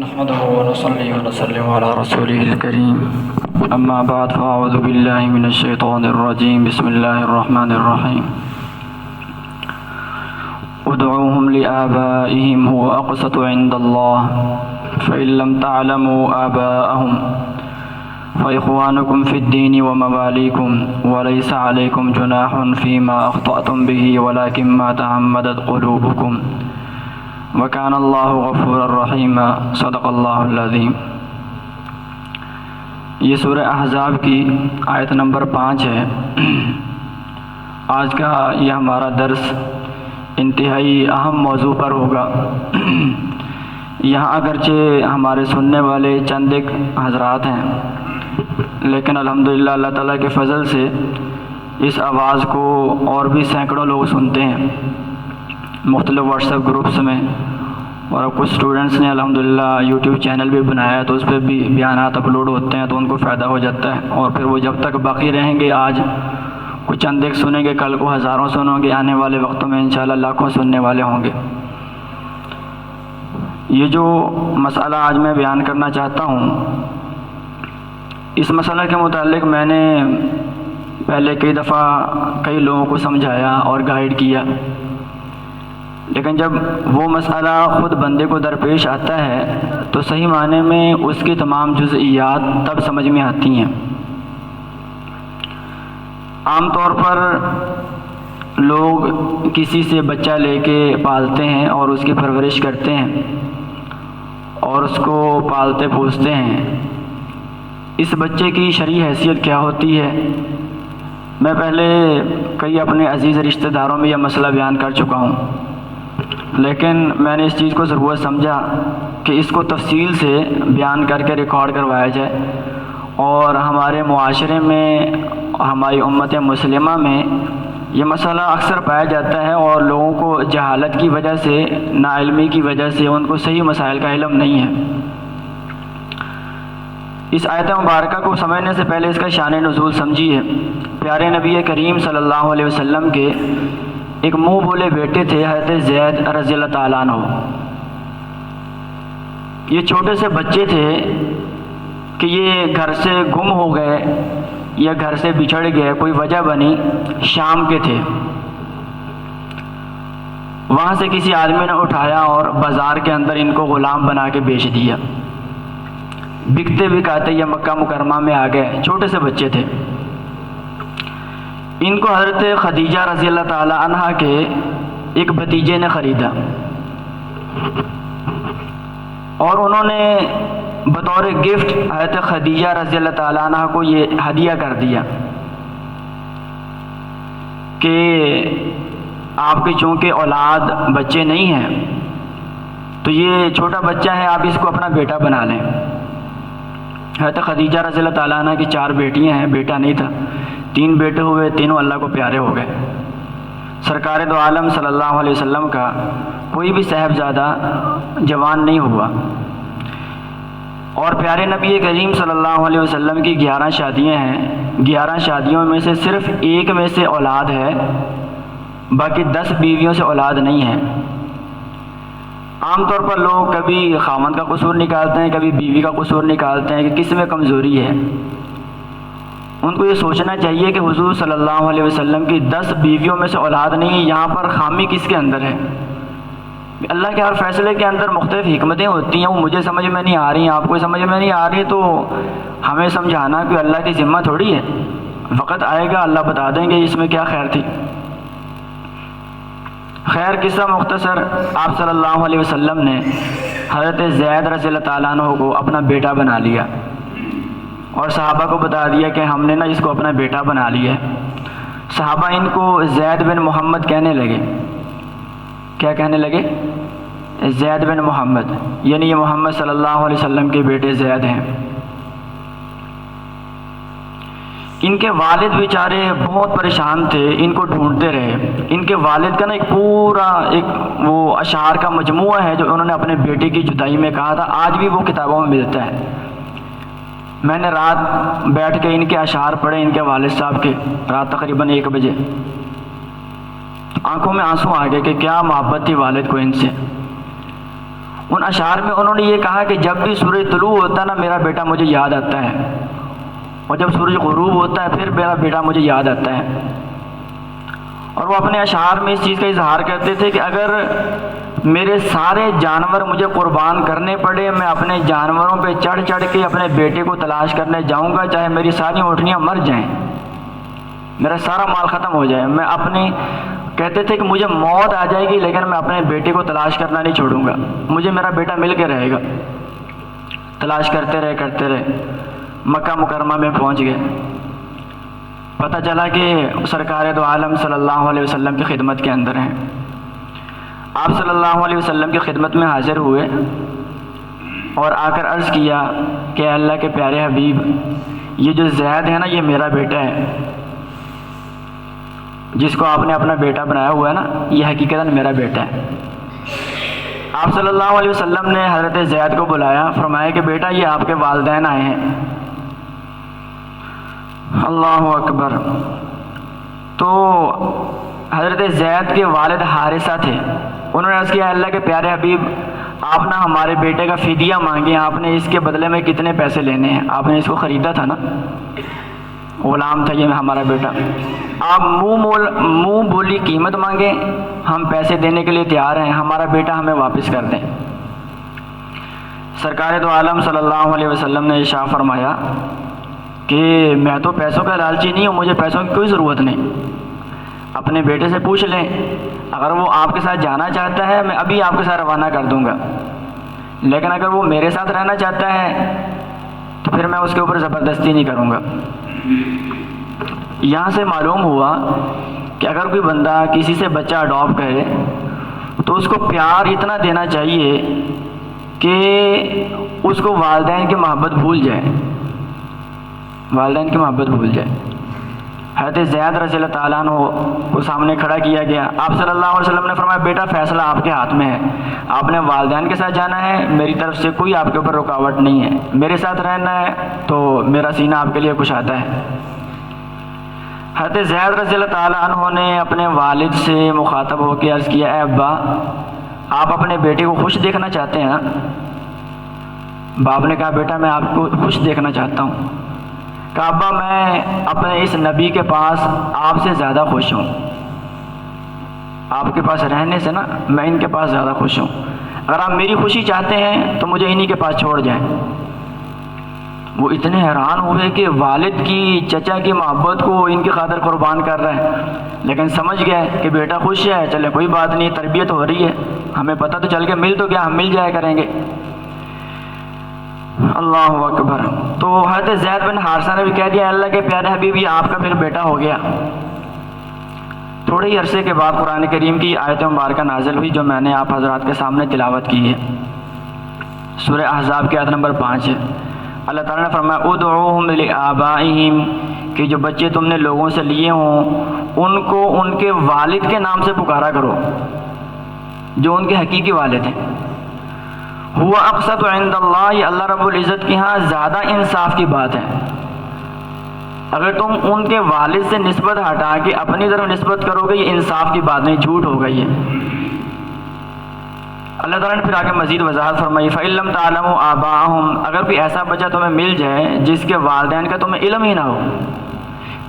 نحمده ونصلي ونسلم على رسوله الكريم اما بعد فاعوذ بالله من الشيطان الرجيم بسم الله الرحمن الرحيم ادعوهم لآبائهم هو أقسط عند الله فإن لم تعلموا آباءهم فإخوانكم في الدين ومواليكم وليس عليكم جناح فيما أخطأتم به ولكن ما تعمدت قلوبكم وَكَانَ اللَّهُ غَفُورًا رَحِيمًا صدق اللہ العظیم۔ یہ سورہ احزاب کی آیت نمبر 5 ہے۔ آج کا یہ ہمارا درس انتہائی اہم موضوع پر ہوگا۔ یہاں اگرچہ ہمارے سننے والے چند ایک حضرات ہیں، لیکن الحمدللہ اللہ تعالیٰ کے فضل سے اس آواز کو اور بھی سینکڑوں لوگ سنتے ہیں مختلف واٹس ایپ گروپس میں، اور اب کچھ اسٹوڈنٹس نے الحمدللہ یوٹیوب چینل بھی بنایا ہے تو اس پہ بھی بیانات اپلوڈ ہوتے ہیں تو ان کو فائدہ ہو جاتا ہے، اور پھر وہ جب تک باقی رہیں گے، آج کچھ چند ایک سنیں گے، کل کو ہزاروں سنوں گے، آنے والے وقتوں میں انشاءاللہ لاکھوں سننے والے ہوں گے۔ یہ جو مسئلہ آج میں بیان کرنا چاہتا ہوں، اس مسئلہ کے متعلق میں نے پہلے کئی دفعہ کئی لوگوں کو سمجھایا اور گائیڈ کیا، لیکن جب وہ مسئلہ خود بندے کو درپیش آتا ہے تو صحیح معنی میں اس کی تمام جزئیات تب سمجھ میں آتی ہیں۔ عام طور پر لوگ کسی سے بچہ لے کے پالتے ہیں اور اس کی پرورش کرتے ہیں اور اس کو پالتے پوستے ہیں۔ اس بچے کی شرعی حیثیت کیا ہوتی ہے؟ میں پہلے کئی اپنے عزیز رشتہ داروں میں یہ مسئلہ بیان کر چکا ہوں، لیکن میں نے اس چیز کو ضرورت سمجھا کہ اس کو تفصیل سے بیان کر کے ریکارڈ کروایا جائے، اور ہمارے معاشرے میں، ہماری امت مسلمہ میں یہ مسئلہ اکثر پایا جاتا ہے اور لوگوں کو جہالت کی وجہ سے، ناعلمی کی وجہ سے ان کو صحیح مسائل کا علم نہیں ہے۔ اس آیت مبارکہ کو سمجھنے سے پہلے اس کا شان نزول سمجھیے۔ پیارے نبی کریم صلی اللہ علیہ وسلم کے ایک منہ بولے بیٹے تھے، حضرت زید رضی اللہ تعالیٰ عنہ۔ یہ چھوٹے سے بچے تھے کہ یہ گھر سے گم ہو گئے یا گھر سے بچھڑ گئے، کوئی وجہ بنی۔ شام کے تھے، وہاں سے کسی آدمی نے اٹھایا اور بازار کے اندر ان کو غلام بنا کے بیچ دیا۔ بکتے بکاتے یہ مکہ مکرمہ میں آ گئے، چھوٹے سے بچے تھے۔ ان کو حضرت خدیجہ رضی اللہ تعالی عنہ کے ایک بھتیجے نے خریدا، اور انہوں نے بطور گفٹ حضرت خدیجہ رضی اللہ تعالی عنہ کو یہ ہدیہ کر دیا کہ آپ کے چونکہ اولاد بچے نہیں ہیں تو یہ چھوٹا بچہ ہے، آپ اس کو اپنا بیٹا بنا لیں۔ حضرت خدیجہ رضی اللہ تعالیٰ عنہ کی 4 بیٹیاں ہیں، بیٹا نہیں تھا۔ 3 بیٹے ہوئے، تینوں اللہ کو پیارے ہو گئے۔ سرکار دو عالم صلی اللہ علیہ وسلم کا کوئی بھی صاحبزادہ جوان نہیں ہوا، اور پیارے نبی کریم صلی اللہ علیہ وسلم کی 11 شادیاں ہیں۔ 11 شادیوں میں سے صرف 1 میں سے اولاد ہے، باقی 10 بیویوں سے اولاد نہیں ہے۔ عام طور پر لوگ کبھی خاوند کا قصور نکالتے ہیں، کبھی بیوی کا قصور نکالتے ہیں کہ کس میں کمزوری ہے۔ ان کو یہ سوچنا چاہیے کہ حضور صلی اللہ علیہ وسلم کی 10 بیویوں میں سے اولاد نہیں ہے، یہاں پر خامی کس کے اندر ہے؟ اللہ کے ہر فیصلے کے اندر مختلف حکمتیں ہوتی ہیں، وہ مجھے سمجھ میں نہیں آ رہی ہیں، آپ کو سمجھ میں نہیں آ رہی، تو ہمیں سمجھانا کہ اللہ کی ذمہ تھوڑی ہے۔ وقت آئے گا اللہ بتا دیں گے اس میں کیا خیر تھی۔ خیر، قصہ مختصر، آپ صلی اللہ علیہ وسلم نے حضرت زید رضی اللہ تعالیٰ عنہ کو اپنا بیٹا بنا لیا، اور صحابہ کو بتا دیا کہ ہم نے نا اس کو اپنا بیٹا بنا لیا ہے۔ صحابہ ان کو زید بن محمد کہنے لگے۔ کیا کہنے لگے؟ زید بن محمد، یعنی یہ محمد صلی اللہ علیہ وسلم کے بیٹے زید ہیں۔ ان کے والد بیچارے بہت پریشان تھے، ان کو ڈھونڈتے رہے۔ ان کے والد کا نا ایک پورا وہ اشعار کا مجموعہ ہے جو انہوں نے اپنے بیٹے کی جدائی میں کہا تھا، آج بھی وہ کتابوں میں ملتا ہے۔ میں نے رات بیٹھ کے ان کے اشعار پڑھے، ان کے والد صاحب کے، رات تقریباً 1 بجے۔ آنکھوں میں آنسو آ گئے کہ کیا محبت تھی والد کو ان سے۔ ان اشعار میں انہوں نے یہ کہا کہ جب بھی سورج طلوع ہوتا ہے نا میرا بیٹا مجھے یاد آتا ہے، اور جب سورج غروب ہوتا ہے پھر میرا بیٹا مجھے یاد آتا ہے۔ اور وہ اپنے اشعار میں اس چیز کا اظہار کرتے تھے کہ اگر میرے سارے جانور مجھے قربان کرنے پڑے، میں اپنے جانوروں پہ چڑھ چڑھ کے اپنے بیٹے کو تلاش کرنے جاؤں گا، چاہے میری ساری اونٹنیاں مر جائیں، میرا سارا مال ختم ہو جائے، میں اپنے کہتے تھے کہ مجھے موت آ جائے گی لیکن میں اپنے بیٹے کو تلاش کرنا نہیں چھوڑوں گا، مجھے میرا بیٹا مل کے رہے گا۔ تلاش کرتے رہے مکہ مکرمہ میں پہنچ گئے، پتہ چلا کہ سرکار دو عالم صلی اللہ علیہ وسلم کی خدمت کے اندر ہیں۔ آپ صلی اللہ علیہ وسلم کی خدمت میں حاضر ہوئے اور آ کر عرض کیا کہ اللہ کے پیارے حبیب، یہ جو زید ہے نا یہ میرا بیٹا ہے، جس کو آپ نے اپنا بیٹا بنایا ہوا ہے نا یہ حقیقتاً میرا بیٹا ہے۔ آپ صلی اللہ علیہ وسلم نے حضرت زید کو بلایا، فرمایا کہ بیٹا یہ آپ کے والدین آئے ہیں۔ اللہ اکبر۔ تو حضرت زید کے والد حارثہ تھے، انہوں نے عرض کیا اللہ کے پیارے حبیب، آپ نے ہمارے بیٹے کا فدیہ مانگے، آپ نے اس کے بدلے میں کتنے پیسے لینے ہیں؟ آپ نے اس کو خریدا تھا نا، غلام تھا یہ ہمارا بیٹا، آپ منہ بولی قیمت مانگیں، ہم پیسے دینے کے لیے تیار ہیں، ہمارا بیٹا ہمیں واپس کر دیں۔ سرکار دو عالم صلی اللہ علیہ وسلم نے ارشاد فرمایا کہ میں تو پیسوں کا لالچی نہیں ہوں، مجھے پیسوں کی کوئی ضرورت نہیں، اپنے بیٹے سے پوچھ لیں، اگر وہ آپ کے ساتھ جانا چاہتا ہے میں ابھی آپ کے ساتھ روانہ کر دوں گا، لیکن اگر وہ میرے ساتھ رہنا چاہتا ہے تو پھر میں اس کے اوپر زبردستی نہیں کروں گا۔ یہاں سے معلوم ہوا کہ اگر کوئی بندہ کسی سے بچہ اڈاپٹ کرے تو اس کو پیار اتنا دینا چاہیے کہ اس کو والدین کی محبت بھول جائے، والدین کی محبت بھول جائے۔ حضرت زید رضی اللہ تعالیٰ عنہ کو سامنے کھڑا کیا گیا، آپ صلی اللہ علیہ وسلم نے فرمایا بیٹا فیصلہ آپ کے ہاتھ میں ہے، آپ نے والدین کے ساتھ جانا ہے، میری طرف سے کوئی آپ کے اوپر رکاوٹ نہیں ہے، میرے ساتھ رہنا ہے تو میرا سینہ آپ کے لیے کشادہ ہے۔ حضرت زید رضی اللہ تعالیٰ عنہ نے اپنے والد سے مخاطب ہو کے عرض کیا اے ابا، آپ اپنے بیٹے کو خوش دیکھنا چاہتے ہیں نا؟ باپ نے کہا بیٹا میں آپ کو خوش دیکھنا چاہتا ہوں۔ کہا ابا میں اپنے اس نبی کے پاس آپ سے زیادہ خوش ہوں، آپ کے پاس رہنے سے نا میں ان کے پاس زیادہ خوش ہوں، اگر آپ میری خوشی چاہتے ہیں تو مجھے انہی کے پاس چھوڑ جائیں۔ وہ اتنے حیران ہوئے کہ والد کی چچا کی محبت کو ان کی خاطر قربان کر رہے ہیں، لیکن سمجھ گئے کہ بیٹا خوش ہے، چلے کوئی بات نہیں، تربیت ہو رہی ہے، ہمیں پتہ تو چل کے مل تو گیا، ہم مل جایا کریں گے۔ اللہ اکبر۔ تو حضرت زید بن حارثہ نے بھی کہہ دیا اللہ کے پیارے حبیب یہ آپ کا پھر بیٹا ہو گیا۔ تھوڑے ہی عرصے کے بعد قرآن کریم کی آیت مبارکہ نازل ہوئی جو میں نے آپ حضرات کے سامنے تلاوت کی ہے، سورہ احزاب کی آیت نمبر 5 ہے۔ اللہ تعالیٰ نے فرمایا ادعوہم لآبائہم، کہ جو بچے تم نے لوگوں سے لیے ہوں ان کو ان کے والد کے نام سے پکارا کرو جو ان کے حقیقی والد ہیں۔ ہوا اقسط عند اللہ، یہ اللہ رب العزت کے ہاں زیادہ انصاف کی بات ہے۔ اگر تم ان کے والد سے نسبت ہٹا کے اپنی طرف نسبت کرو گے یہ انصاف کی بات نہیں، جھوٹ ہوگا یہ۔ اللہ تعالیٰ نے پھر آگے مزید وضاحت فرمائی فَإِن لَّمْ تَعْلَمُوا آبَاءَهُمْ، اگر کوئی ایسا بچہ تمہیں مل جائے جس کے والدین کا تمہیں علم ہی نہ ہو،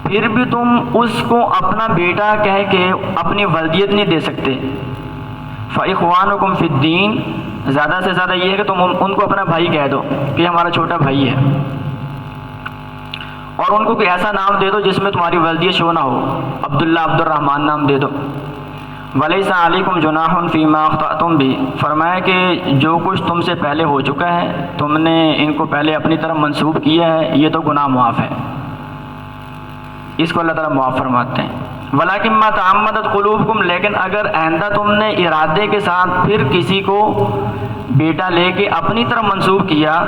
پھر بھی تم اس کو اپنا بیٹا کہہ کے اپنی ولدیت نہیں دے سکتے، فَإِخْوَانُكُمْ فِي الدِّينِ، زیادہ سے زیادہ یہ ہے کہ تم ان کو اپنا بھائی کہہ دو کہ ہمارا چھوٹا بھائی ہے، اور ان کو کوئی ایسا نام دے دو جس میں تمہاری ولدیت شو نہ ہو، عبداللہ عبد الرحمن نام دے دو۔ وَلَيْسَ عَلَيْكُمْ جُنَاحٌ فِي مَا أَخْطَأْتُمْ بِهِ، فرمایا کہ جو کچھ تم سے پہلے ہو چکا ہے تم نے ان کو پہلے اپنی طرف منسوب کیا ہے یہ تو گناہ معاف ہے، اس کو اللہ تعالیٰ معاف فرماتے ہیں۔ وَلَكِنْ مَا تَعَمَّدَتْ قُلُوبُكُمْ، لیکن اگر آئندہ تم نے ارادے کے ساتھ پھر کسی کو بیٹا لے کے اپنی طرف منسوب کیا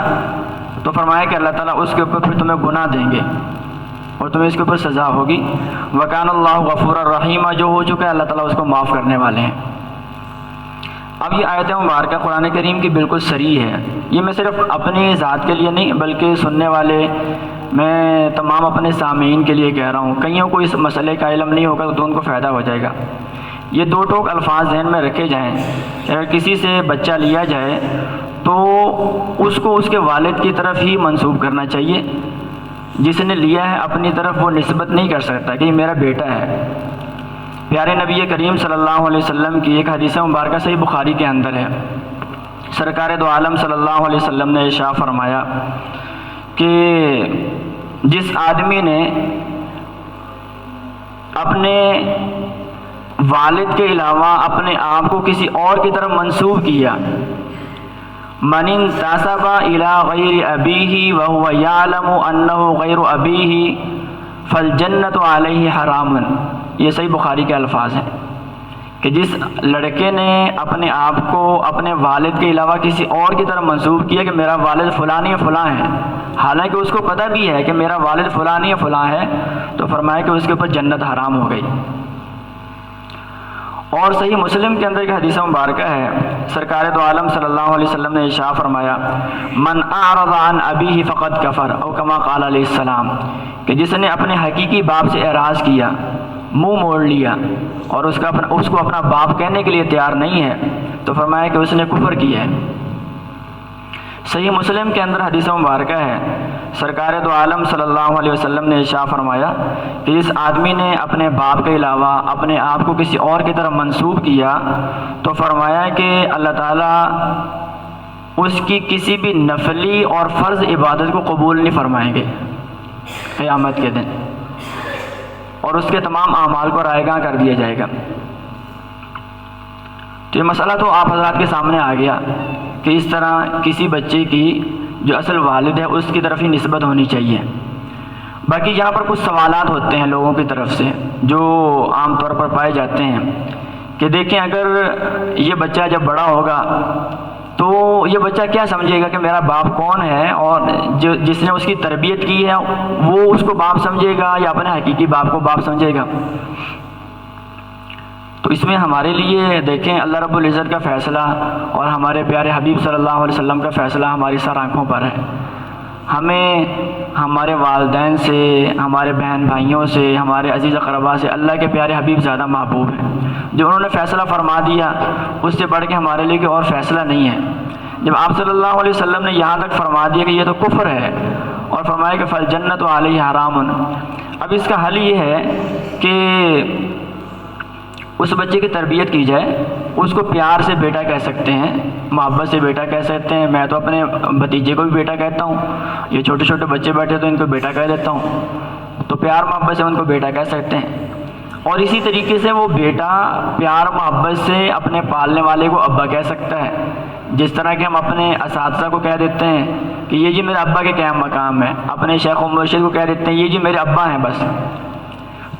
تو فرمایا کہ اللہ تعالیٰ اس کے اوپر پھر تمہیں گناہ دیں گے اور تمہیں اس کے اوپر سزا ہوگی۔ وَكَانَ اللَّهُ غَفُورًا رَحِيمًا، جو ہو چکا ہے اللہ تعالیٰ اس کو معاف کرنے والے ہیں۔ اب یہ آیت مبارکہ قرآن کریم کی بالکل صریح ہے، یہ میں صرف اپنی ذات کے لیے نہیں بلکہ سننے والے میں تمام اپنے سامعین کے لیے کہہ رہا ہوں، کئیوں کو اس مسئلے کا علم نہیں ہوگا تو ان کو فائدہ ہو جائے گا۔ یہ دو ٹوک الفاظ ذہن میں رکھے جائیں کہ اگر کسی سے بچہ لیا جائے تو اس کو اس کے والد کی طرف ہی منسوب کرنا چاہیے. جس نے لیا ہے اپنی طرف وہ نسبت نہیں کر سکتا کہ یہ میرا بیٹا ہے. پیارے نبی کریم صلی اللہ علیہ وسلم کی ایک حدیث مبارکہ صحیح بخاری کے اندر ہے. سرکار دو عالم صلی اللہ علیہ وسلم نے ارشاد فرمایا کہ جس آدمی نے اپنے والد کے علاوہ اپنے آپ کو کسی اور کی طرف منسوب کیا، من انتسب الى غیر ابیہ وهو یعلم انہ غیر ابیہ فالجنۃ علیہ حرام. یہ صحیح بخاری کے الفاظ ہیں کہ جس لڑکے نے اپنے آپ کو اپنے والد کے علاوہ کسی اور کی طرف منسوب کیا کہ میرا والد فلانی فلاں ہے، حالانکہ اس کو پتہ بھی ہے کہ میرا والد فلانی فلاں ہے، تو فرمایا کہ اس کے اوپر جنت حرام ہو گئی. اور صحیح مسلم کے اندر ایک حدیث مبارکہ ہے، سرکار دو عالم صلی اللہ علیہ وسلم نے ارشاد فرمایا من اعرض عن ابیہ فقد کفر او کما قال علیہ السلام، کہ جس نے اپنے حقیقی باپ سے اعراض کیا، منہ موڑ لیا اور اس کو اپنا باپ کہنے کے لیے تیار نہیں ہے، تو فرمایا کہ اس نے کفر کیا ہے. صحیح مسلم کے اندر حدیث مبارکہ ہے، سرکار دو عالم صلی اللہ علیہ وسلم نے ارشاد فرمایا کہ جس آدمی نے اپنے باپ کے علاوہ اپنے آپ کو کسی اور کی طرف منسوب کیا تو فرمایا کہ اللہ تعالیٰ اس کی کسی بھی نفلی اور فرض عبادت کو قبول نہیں فرمائیں گے قیامت کے دن، اور اس کے تمام اعمال کو رائے گاں کر دیا جائے گا. تو یہ مسئلہ تو آپ حضرات کے سامنے آ گیا کہ اس طرح کسی بچے کی جو اصل والد ہے اس کی طرف ہی نسبت ہونی چاہیے. باقی یہاں پر کچھ سوالات ہوتے ہیں لوگوں کی طرف سے جو عام طور پر پائے جاتے ہیں کہ دیکھیں اگر یہ بچہ جب بڑا ہوگا تو یہ بچہ کیا سمجھے گا کہ میرا باپ کون ہے، اور جس نے اس کی تربیت کی ہے وہ اس کو باپ سمجھے گا یا اپنے حقیقی باپ کو باپ سمجھے گا. تو اس میں ہمارے لیے دیکھیں اللہ رب العزت کا فیصلہ اور ہمارے پیارے حبیب صلی اللہ علیہ وسلم کا فیصلہ ہماری سر آنکھوں پر ہے. ہمیں ہمارے والدین سے، ہمارے بہن بھائیوں سے، ہمارے عزیز اقربا سے اللہ کے پیارے حبیب زیادہ محبوب ہیں. جو انہوں نے فیصلہ فرما دیا اس سے بڑھ کے ہمارے لیے کوئی اور فیصلہ نہیں ہے. جب آپ صلی اللہ علیہ وسلم نے یہاں تک فرما دیا کہ یہ تو کفر ہے اور فرمایا کہ فالجنۃ علیہ حرام، اب اس کا حل یہ ہے کہ اس بچے کی تربیت کی جائے، اس کو پیار سے بیٹا کہہ سکتے ہیں، محبت سے بیٹا کہہ سکتے ہیں. میں تو اپنے بھتیجے کو بھی بیٹا کہتا ہوں، یہ چھوٹے چھوٹے بچے بیٹھے تو ان کو بیٹا کہہ دیتا ہوں، تو پیار محبت سے ان کو بیٹا کہہ سکتے ہیں. اور اسی طریقے سے وہ بیٹا پیار محبت سے اپنے پالنے والے کو ابا کہہ سکتا ہے. جس طرح کہ ہم اپنے اساتذہ کو کہہ دیتے ہیں کہ یہ جی میرے ابا کے قیام مقام ہے، اپنے شیخ و مرشد کو کہہ دیتے ہیں یہ جی میرے ابا ہیں بس.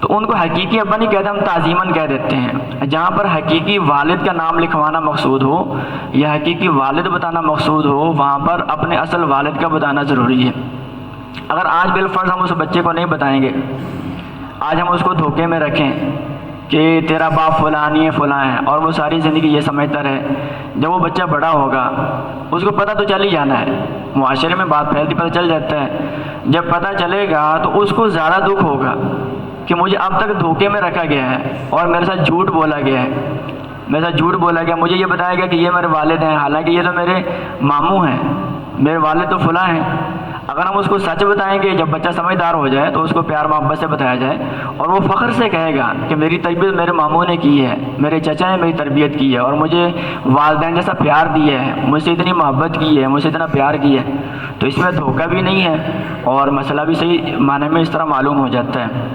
تو ان کو حقیقی ابا نہیں کہتے، ہم تعظیماً کہہ دیتے ہیں. جہاں پر حقیقی والد کا نام لکھوانا مقصود ہو یا حقیقی والد بتانا مقصود ہو وہاں پر اپنے اصل والد کا بتانا ضروری ہے. اگر آج بالفرض ہم اس بچے کو نہیں بتائیں گے، آج ہم اس کو دھوکے میں رکھیں کہ تیرا باپ فلانی ہے فلاں ہے اور وہ ساری زندگی یہ سمجھتا رہے، جب وہ بچہ بڑا ہوگا اس کو پتہ تو چل ہی جانا ہے، معاشرے میں بات پھیلتی پتہ چل جاتا ہے. جب پتہ چلے گا تو اس کو زیادہ دکھ ہوگا کہ مجھے اب تک دھوکے میں رکھا گیا ہے اور میرے ساتھ جھوٹ بولا گیا ہے، میرے ساتھ جھوٹ بولا گیا. مجھے یہ بتایا گیا کہ یہ میرے والد ہیں، حالانکہ یہ تو میرے ماموں ہیں، میرے والد تو فلاں ہیں. اگر ہم اس کو سچ بتائیں گے، جب بچہ سمجھدار ہو جائے تو اس کو پیار محبت سے بتایا جائے اور وہ فخر سے کہے گا کہ میری تربیت میرے ماموں نے کی ہے، میرے چچا نے میری تربیت کی ہے اور مجھے والدین جیسا پیار دیا ہے، مجھ سے اتنی محبت کی ہے، مجھ سے اتنا پیار کیا ہے. تو اس میں دھوکہ بھی نہیں ہے اور مسئلہ بھی صحیح معنی میں اس طرح معلوم ہو جاتا ہے.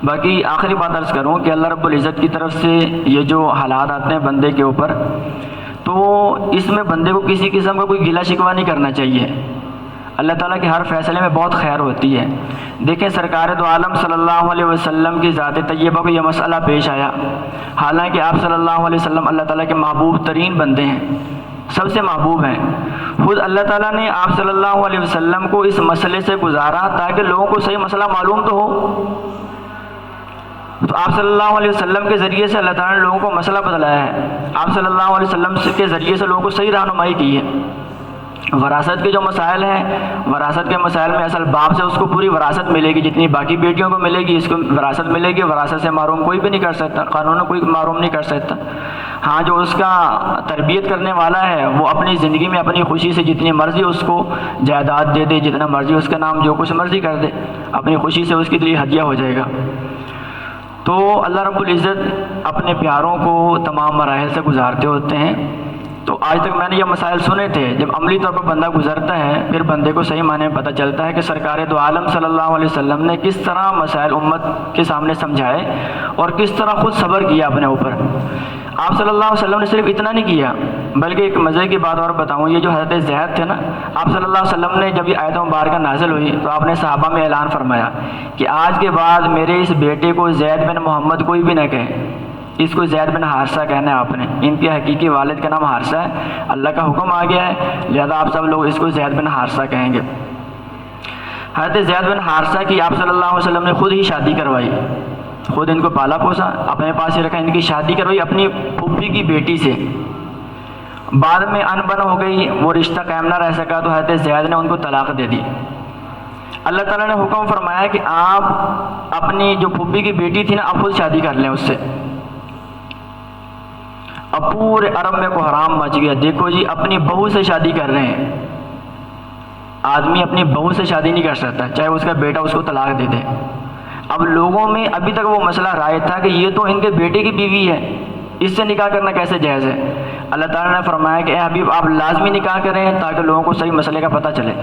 باقی آخری بات عرض کروں کہ اللہ رب العزت کی طرف سے یہ جو حالات آتے ہیں بندے کے اوپر، تو اس میں بندے کو کسی قسم کا کوئی گلہ شکوہ نہیں کرنا چاہیے. اللہ تعالیٰ کے ہر فیصلے میں بہت خیر ہوتی ہے. دیکھیں سرکار دو عالم صلی اللہ علیہ وسلم کی ذات طیبہ کو یہ مسئلہ پیش آیا، حالانکہ آپ صلی اللہ علیہ وسلم اللہ تعالیٰ کے محبوب ترین بندے ہیں، سب سے محبوب ہیں. خود اللہ تعالیٰ نے آپ صلی اللہ علیہ وسلم کو اس مسئلے سے گزارا تاکہ لوگوں کو صحیح مسئلہ معلوم تو ہو. تو آپ صلی اللہ علیہ وسلم کے ذریعے سے اللہ تعالیٰ نے لوگوں کو مسئلہ بتلایا ہے، آپ صلی اللہ علیہ وسلم کے ذریعے سے لوگوں کو صحیح رہنمائی کی ہے. وراثت کے جو مسائل ہیں، وراثت کے مسائل میں اصل باپ سے اس کو پوری وراثت ملے گی، جتنی باقی بیٹیوں کو ملے گی اس کو وراثت ملے گی، وراثت سے محروم کوئی بھی نہیں کر سکتا، قانون کوئی محروم نہیں کر سکتا۔ ہاں جو اس کا تربیت کرنے والا ہے وہ اپنی زندگی میں اپنی خوشی سے جتنی مرضی اس کو جائیداد دے دے، جتنا مرضی اس کا نام جو کچھ مرضی کر دے، اپنی خوشی سے اس کے لیے ہدیہ ہو جائے گا۔ تو اللہ رب العزت اپنے پیاروں کو تمام مراحل سے گزارتے ہوتے ہیں۔ تو آج تک میں نے یہ مسائل سنے تھے، جب عملی طور پر بندہ گزرتا ہے پھر بندے کو صحیح معنی میں پتہ چلتا ہے کہ سرکار دو عالم صلی اللہ علیہ وسلم نے کس طرح مسائل امت کے سامنے سمجھائے اور کس طرح خود صبر کیا اپنے اوپر۔ آپ صلی اللہ علیہ وسلم نے صرف اتنا نہیں کیا، بلکہ ایک مزے کی بات اور بتاؤں، یہ جو حضرت زید تھے نا، آپ صلی اللہ علیہ وسلم نے جب یہ آیت مبارکہ نازل ہوئی تو آپ نے صحابہ میں اعلان فرمایا کہ آج کے بعد میرے اس بیٹے کو زید بن محمد کوئی بھی نہ کہے، اس کو زید بن حارثہ کہنا ہے آپ نے، ان کے حقیقی والد کا نام حارثہ ہے، اللہ کا حکم آ گیا ہے، لہذا آپ سب لوگ اس کو زید بن حارثہ کہیں گے۔ حضرت زید بن حارثہ کی آپ صلی اللہ علیہ وسلم نے خود ہی شادی کروائی، خود ان کو پالا پوسا، اپنے پاس ہی رکھا، ان کی شادی کروائی اپنی پھوپھی کی بیٹی سے۔ بعد میں ان بن ہو گئی، وہ رشتہ قائم نہ رہ سکا تو حضرت زید نے ان کو طلاق دے دی۔ اللہ تعالیٰ نے حکم فرمایا کہ آپ اپنی جو پھوپھی کی بیٹی تھی نا، آپ خود شادی کر لیں اس سے۔ اب پورے عرب میں کو حرام مچ گیا، دیکھو جی اپنی بہو سے شادی کر رہے ہیں، آدمی اپنی بہو سے شادی نہیں کر سکتا چاہے اس کا بیٹا اس کو طلاق دے دے۔ اب لوگوں میں ابھی تک وہ مسئلہ رائج تھا کہ یہ تو ان کے بیٹے کی بیوی ہے، اس سے نکاح کرنا کیسے جائز ہے؟ اللہ تعالیٰ نے فرمایا کہ اے حبیب آپ لازمی نکاح کریں تاکہ لوگوں کو صحیح مسئلے کا پتہ چلے۔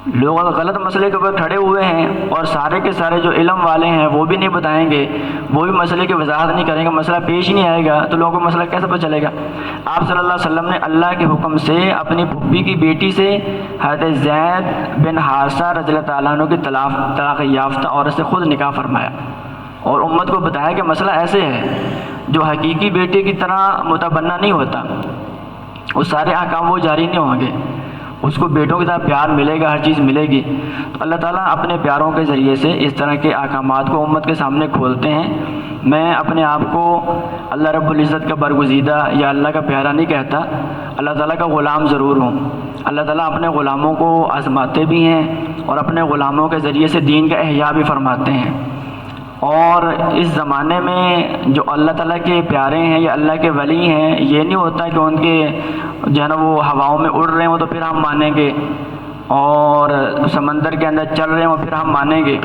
لوگ اگر غلط مسئلے کے اوپر کھڑے ہوئے ہیں اور سارے کے سارے جو علم والے ہیں وہ بھی نہیں بتائیں گے، وہ بھی مسئلے کی وضاحت نہیں کریں گے، مسئلہ پیش ہی نہیں آئے گا تو لوگوں کو مسئلہ کیسے پتہ چلے گا؟ آپ صلی اللہ علیہ وسلم نے اللہ کے حکم سے اپنی پھوپھی کی بیٹی سے حضرت زید بن حارثہ رضی اللہ تعالیٰ عنہ کی طلاق یافتہ عورت سے خود نکاح فرمایا اور امت کو بتایا کہ مسئلہ ایسے ہے، جو حقیقی بیٹے کی طرح متبنہ نہیں ہوتا، وہ سارے احکام وہ جاری نہیں ہوں گے، اس کو بیٹوں کی طرح پیار ملے گا، ہر چیز ملے گی۔ تو اللہ تعالیٰ اپنے پیاروں کے ذریعے سے اس طرح کے احکامات کو امت کے سامنے کھولتے ہیں۔ میں اپنے آپ کو اللہ رب العزت کا برگزیدہ یا اللہ کا پیارا نہیں کہتا، اللہ تعالیٰ کا غلام ضرور ہوں۔ اللہ تعالیٰ اپنے غلاموں کو آزماتے بھی ہیں اور اپنے غلاموں کے ذریعے سے دین کا احیاء بھی فرماتے ہیں۔ اور اس زمانے میں جو اللہ تعالیٰ کے پیارے ہیں یا اللہ کے ولی ہیں، یہ نہیں ہوتا کہ ان کے جو ہے نا وہ ہواؤں میں اڑ رہے ہوں تو پھر ہم مانیں گے، اور سمندر کے اندر چل رہے ہوں پھر ہم مانیں گے۔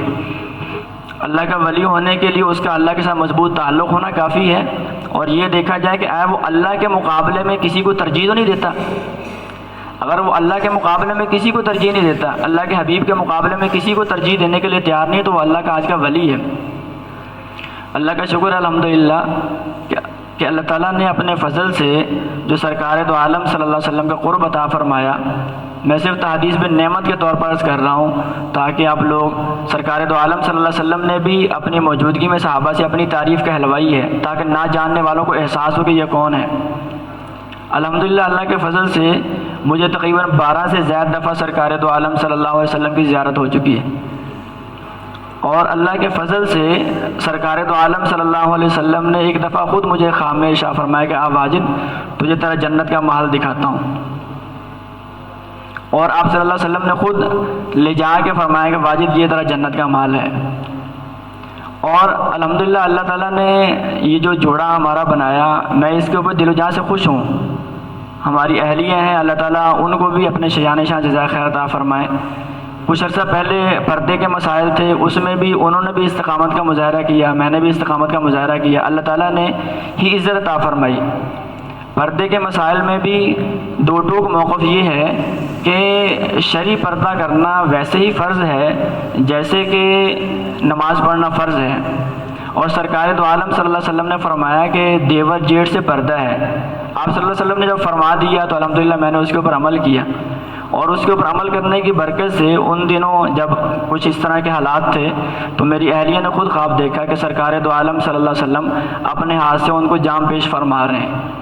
اللہ کا ولی ہونے کے لیے اس کا اللہ کے ساتھ مضبوط تعلق ہونا کافی ہے، اور یہ دیکھا جائے کہ وہ اللہ کے مقابلے میں کسی کو ترجیح تو نہیں دیتا۔ اگر وہ اللہ کے مقابلے میں کسی کو ترجیح نہیں دیتا، اللہ کے حبیب کے مقابلے میں کسی کو ترجیح دینے کے لیے تیار نہیں، تو وہ اللہ کا آج کا ولی ہے۔ اللہ کا شکر الحمدللہ کہ اللہ تعالیٰ نے اپنے فضل سے جو سرکار دو عالم صلی اللہ علیہ وسلم کا قرب عطا فرمایا، میں صرف تحدیث بن نعمت کے طور پر عرض کر رہا ہوں تاکہ آپ لوگ، سرکار دو عالم صلی اللہ علیہ وسلم نے بھی اپنی موجودگی میں صحابہ سے اپنی تعریف کہلوائی ہے تاکہ نہ جاننے والوں کو احساس ہو کہ یہ کون ہے۔ الحمدللہ اللہ کے فضل سے مجھے تقریباً 12 سے زیادہ دفعہ سرکار دو عالم صلی اللہ علیہ وسلم کی زیارت ہو چکی ہے، اور اللہ کے فضل سے سرکار دو عالم صلی اللہ علیہ وسلم نے ایک دفعہ خود مجھے خواب میں ارشاد فرمایا کہ واجد تجھے تیرا جنت کا محل دکھاتا ہوں، اور آپ صلی اللہ علیہ وسلم نے خود لے جا کے فرمایا کہ واجد یہ تیرا جنت کا محل ہے۔ اور الحمدللہ اللہ تعالیٰ نے یہ جو جوڑا ہمارا بنایا، میں اس کے اوپر دل و جان سے خوش ہوں۔ ہماری اہلیہ ہیں، اللہ تعالیٰ ان کو بھی اپنے شایان شان جزائے خیر عطا فرمائے۔ کچھ عرصہ پہلے پردے کے مسائل تھے، اس میں بھی انہوں نے بھی استقامت کا مظاہرہ کیا، میں نے بھی استقامت کا مظاہرہ کیا، اللہ تعالیٰ نے ہی عزت عطا فرمائی۔ پردے کے مسائل میں بھی دو ٹوک موقف یہ ہے کہ شرعی پردہ کرنا ویسے ہی فرض ہے جیسے کہ نماز پڑھنا فرض ہے، اور سرکار دو عالم صلی اللہ علیہ وسلم نے فرمایا کہ دیور جیٹھ سے پردہ ہے۔ آپ صلی اللہ علیہ وسلم نے جب فرما دیا تو الحمدللہ میں نے اس کے اوپر عمل کیا، اور اس کے اوپر عمل کرنے کی برکت سے ان دنوں جب کچھ اس طرح کے حالات تھے تو میری اہلیہ نے خود خواب دیکھا کہ سرکار دو عالم صلی اللہ علیہ وسلم اپنے ہاتھ سے ان کو جام پیش فرما رہے ہیں۔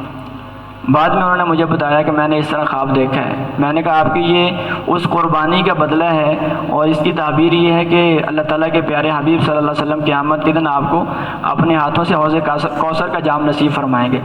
بعد میں انہوں نے مجھے بتایا کہ میں نے اس طرح خواب دیکھا ہے۔ میں نے کہا آپ کی یہ اس قربانی کا بدلہ ہے، اور اس کی تعبیر یہ ہے کہ اللہ تعالیٰ کے پیارے حبیب صلی اللہ علیہ وسلم قیامت کے دن آپ کو اپنے ہاتھوں سے حوض کوثر کا جام نصیب فرمائیں گے۔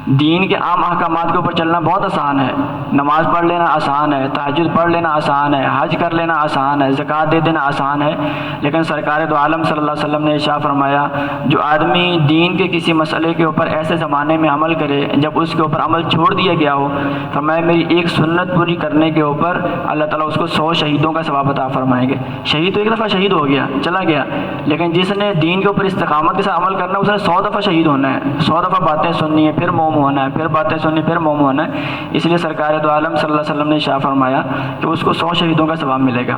دین کے عام احکامات کے اوپر چلنا بہت آسان ہے، نماز پڑھ لینا آسان ہے، تہجد پڑھ لینا آسان ہے، حج کر لینا آسان ہے، زکوٰۃ دے دینا آسان ہے، لیکن سرکار دو عالم صلی اللہ علیہ وسلم نے ارشاد فرمایا جو آدمی دین کے کسی مسئلے کے اوپر ایسے زمانے میں عمل کرے جب اس کے اوپر عمل چھوڑ دیا گیا ہو، فرمایا میری ایک سنت پوری کرنے کے اوپر اللہ تعالیٰ اس کو 100 شہیدوں کا ثواب عطا فرمائیں گے۔ شہید تو ایک دفعہ شہید ہو گیا، چلا گیا، لیکن جس نے دین کے اوپر استقامت کے ساتھ عمل کرنا ہے اس نے 100 دفعہ شہید ہونا ہے، 100 دفعہ باتیں سننی ہے، پھر مومن ہونا ہے، پھر باتیں سننی، پھر مومن ہونا ہے۔ اس لیے سرکار دو عالم صلی اللہ علیہ وسلم نے ارشاد فرمایا کہ اس کو 100 شہیدوں کا ثواب ملے گا۔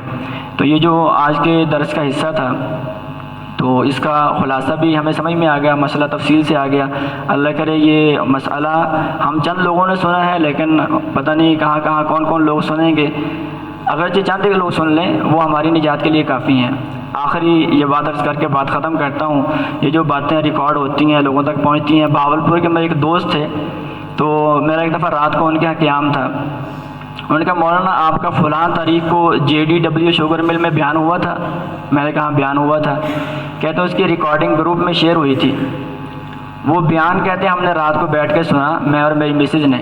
تو یہ جو آج کے درس کا حصہ تھا تو اس کا خلاصہ بھی ہمیں سمجھ میں آ گیا، مسئلہ تفصیل سے آ گیا۔ اللہ کرے یہ مسئلہ ہم چند لوگوں نے سنا ہے، لیکن پتہ نہیں کہاں کہاں کون کون لوگ سنیں گے۔ اگرچہ چند ایک لوگ سن لیں وہ ہماری نجات کے لیے کافی ہیں۔ آخری یہ بات عرض کر کے بات ختم کرتا ہوں، یہ جو باتیں ریکارڈ ہوتی ہیں لوگوں تک پہنچتی ہیں، بہاولپور کے میرے ایک دوست تھے، تو میرا ایک دفعہ رات کو ان کے یہاں قیام تھا۔ انہوں نے کہا مولانا آپ کا فلاں تاریخ کو JDW شوگر مل میں بیان ہوا تھا؟ میں نے کہا بیان ہوا تھا۔ کہتے ہیں اس کی ریکارڈنگ گروپ میں شیئر ہوئی تھی، وہ بیان کہتے ہیں ہم نے رات کو بیٹھ کے سنا، میں اور میری مسز نے۔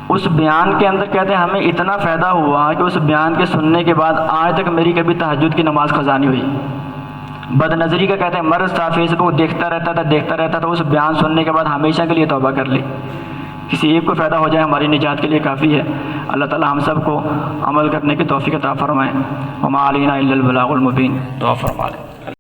اس بیان کے اندر کہتے ہیں ہمیں اتنا فائدہ ہوا کہ اس بیان کے سننے کے بعد آج تک میری کبھی تہجد کی نماز قضا نہیں ہوئی۔ بد نظری کا کہتے ہیں مرض تھا، فیس کو دیکھتا رہتا تھا، اس بیان سننے کے بعد ہمیشہ کے لیے توبہ کر لی۔ کسی ایک کو فائدہ ہو جائے ہماری نجات کے لیے کافی ہے۔ اللہ تعالی ہم سب کو عمل کرنے کی توفیق عطا فرمائے۔ وما علینا الا البلاغ المبین۔ دعا فرما لیں۔